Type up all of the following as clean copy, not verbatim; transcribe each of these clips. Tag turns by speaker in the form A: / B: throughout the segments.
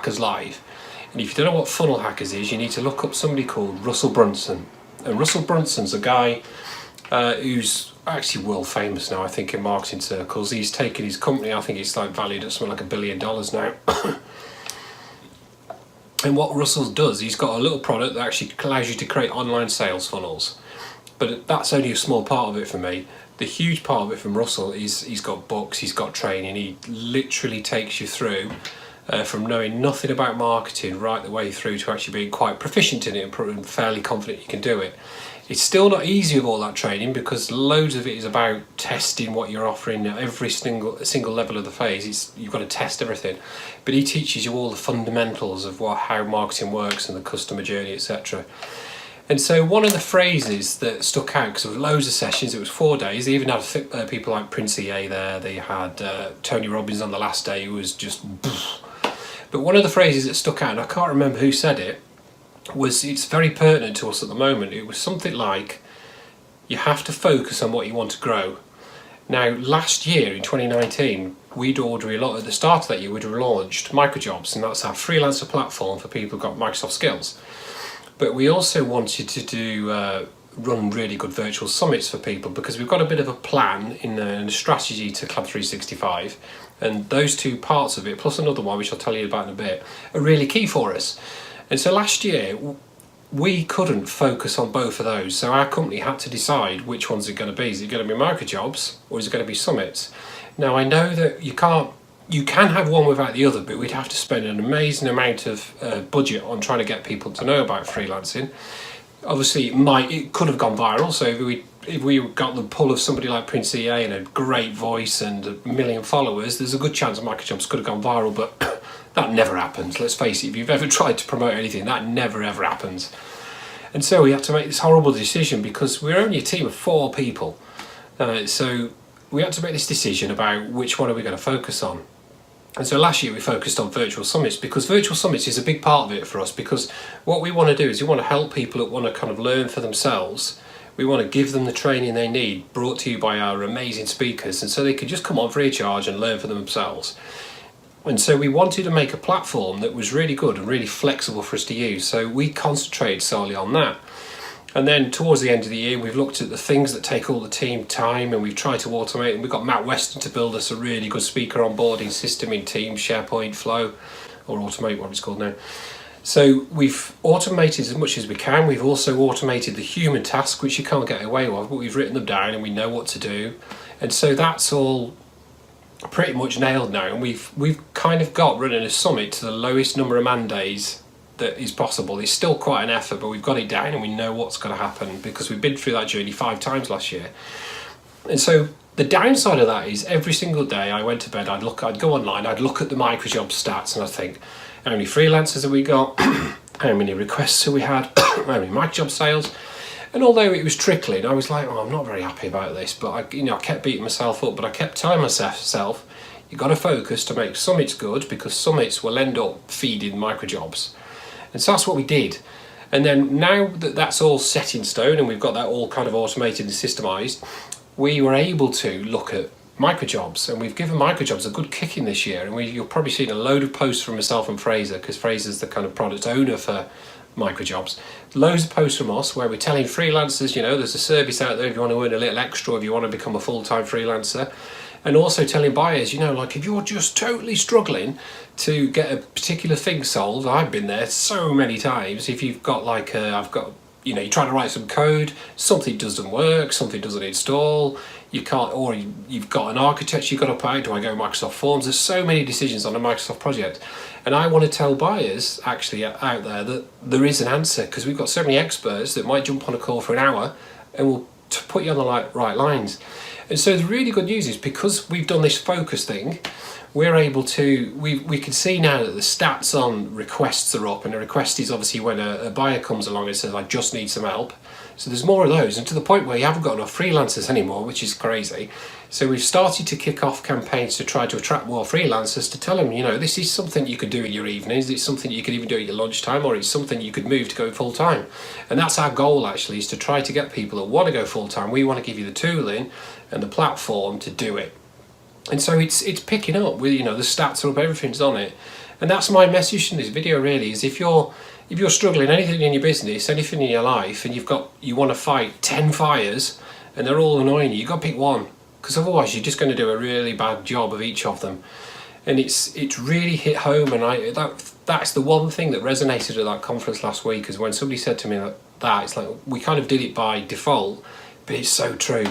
A: Hackers Live. And if you don't know what Funnel Hackers is, you need to look up somebody called Russell Brunson. And Russell Brunson's a guy who's actually world famous now, I think, in marketing circles. He's taken his company, I think it's like valued at something like $1 billion now. And what Russell does, he's got a little product that actually allows you to create online sales funnels. But that's only a small part of it for me. The huge part of it from Russell is he's got books, he's got training. He literally takes you through from knowing nothing about marketing right the way through to actually being quite proficient in it and fairly confident you can do it. It's still not easy with all that training because loads of it is about testing what you're offering at every single level of the phase. You've got to test everything. But he teaches you all the fundamentals of how marketing works and the customer journey, etc. And so one of the phrases that stuck out, because there was loads of sessions, it was 4 days, they even had people like Prince EA there, they had Tony Robbins on the last day, who was just... But one of the phrases that stuck out, and I can't remember who said it, was, it's very pertinent to us at the moment. It was something like, you have to focus on what you want to grow. Now, last year in 2019, we'd already, at the start of that year, we'd launched Microjobs, and that's our freelancer platform for people who've got Microsoft skills. But we also wanted to run really good virtual summits for people because we've got a bit of a plan in a strategy to Club 365. And those two parts of it, plus another one, which I'll tell you about in a bit, are really key for us. And so last year, we couldn't focus on both of those. So our company had to decide which one's it going to be. Is it going to be Microjobs or is it going to be Summits? Now, I know that you can have one without the other, but we'd have to spend an amazing amount of budget on trying to get people to know about freelancing. Obviously, it could have gone viral. So if we got the pull of somebody like Prince EA and a great voice and 1 million followers, there's a good chance Microjobs could have gone viral, but that never happens. Let's face it, if you've ever tried to promote anything, that never ever happens. And so we had to make this horrible decision because we're only a team of 4 people. So we had to make this decision about which one are we going to focus on. And so last year we focused on virtual summits because virtual summits is a big part of it for us, because what we want to do is we want to help people that want to kind of learn for themselves. We want to give them the training they need, brought to you by our amazing speakers, and so they can just come on free of charge and learn for themselves. And so we wanted to make a platform that was really good and really flexible for us to use. So we concentrated solely on that. And then towards the end of the year, we've looked at the things that take all the team time and we've tried to automate. And we've got Matt Weston to build us a really good speaker onboarding system in Teams, SharePoint, Flow, or Automate, what it's called now. So we've automated as much as we can. We've also automated the human task, which you can't get away with, but we've written them down and we know what to do. And so that's all pretty much nailed now. And we've kind of got running a summit to the lowest number of man days that is possible. It's still quite an effort, but we've got it down and we know what's going to happen because we've been through that journey 5 times last year. And so the downside of that is every single day I went to bed, I'd go online, I'd look at the Microjob stats and I'd think, how many freelancers have we got? How many requests have we had? How many Microjob sales? And although it was trickling, I was like, oh, I'm not very happy about this, but I kept beating myself up, but I kept telling myself, you've got to focus to make summits good because summits will end up feeding Microjobs. And so that's what we did. And then now that that's all set in stone and we've got that all kind of automated and systemized, we were able to look at Microjobs, and we've given Microjobs a good kicking this year. And you'll probably see a load of posts from myself and Fraser, because Fraser's the kind of product owner for Microjobs. Loads of posts from us where we're telling freelancers, there's a service out there if you want to earn a little extra, if you want to become a full-time freelancer. And also telling buyers, like if you're just totally struggling to get a particular thing solved, I've been there so many times. If you've got you're trying to write some code, something doesn't work, something doesn't install, you can't, or you've got an architecture you've got to put out, do I go Microsoft Forms? There's so many decisions on a Microsoft project. And I want to tell buyers actually out there that there is an answer, because we've got so many experts that might jump on a call for an hour and will put you on the right lines. And so the really good news is because we've done this focus thing, we're able to, we can see now that the stats on requests are up, and a request is obviously when a buyer comes along and says, I just need some help. So there's more of those, and to the point where you haven't got enough freelancers anymore, which is crazy. So we've started to kick off campaigns to try to attract more freelancers, to tell them, this is something you could do in your evenings, it's something you could even do at your lunchtime, or it's something you could move to go full time. And that's our goal actually, is to try to get people that want to go full time. We want to give you the tooling and the platform to do it. And so it's picking up with, the stats are up, everything's on it. And that's my message in this video really, is if you're struggling anything in your business, anything in your life, and you want to fight 10 fires and they're all annoying you, you've got to pick one, because otherwise you're just going to do a really bad job of each of them. And it's really hit home, and that's the one thing that resonated at that conference last week, is when somebody said to me that it's like, we kind of did it by default, but it's so true.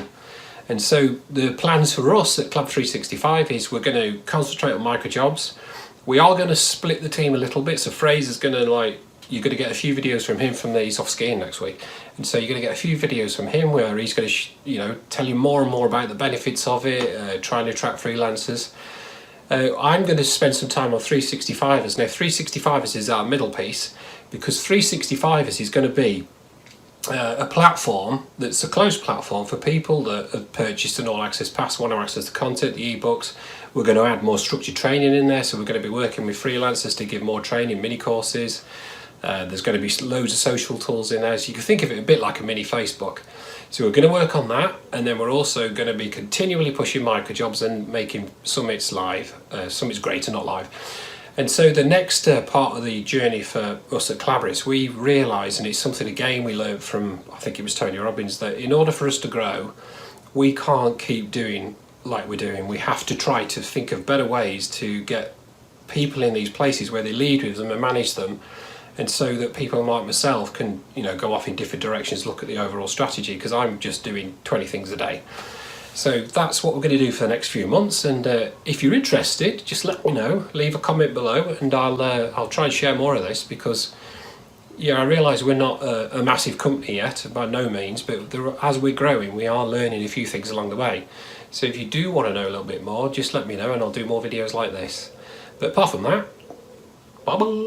A: And so the plans for us at Club 365 is we're going to concentrate on micro jobs. We are going to split the team a little bit, so Fraser's going to you're going to get a few videos from him he's off skiing next week, and so you're going to get a few videos from him where he's going to tell you more and more about the benefits of it, trying to attract freelancers. I'm going to spend some time on 365ers. Now 365ers is our middle piece, because 365ers is going to be a platform that's a closed platform for people that have purchased an all access pass, want to access the content, the ebooks. We're going to add more structured training in there, so we're going to be working with freelancers to give more training, mini courses. There's going to be loads of social tools in there, so you can think of it a bit like a mini Facebook. So we're going to work on that, and then we're also going to be continually pushing micro jobs and making summits live, summits greater, not live. And so the next part of the journey for us at Calabrese, we realise, and it's something again we learned from, I think it was Tony Robbins, that in order for us to grow, we can't keep doing like we're doing. We have to try to think of better ways to get people in these places where they lead with them and manage them, and so that people like myself can go off in different directions, look at the overall strategy, because I'm just doing 20 things a day. So that's what we're going to do for the next few months, and if you're interested, just let me know, leave a comment below, and I'll try and share more of this, because I realise we're not a massive company yet, by no means, but as we're growing we are learning a few things along the way. So if you do want to know a little bit more, just let me know and I'll do more videos like this. But apart from that, bye bye.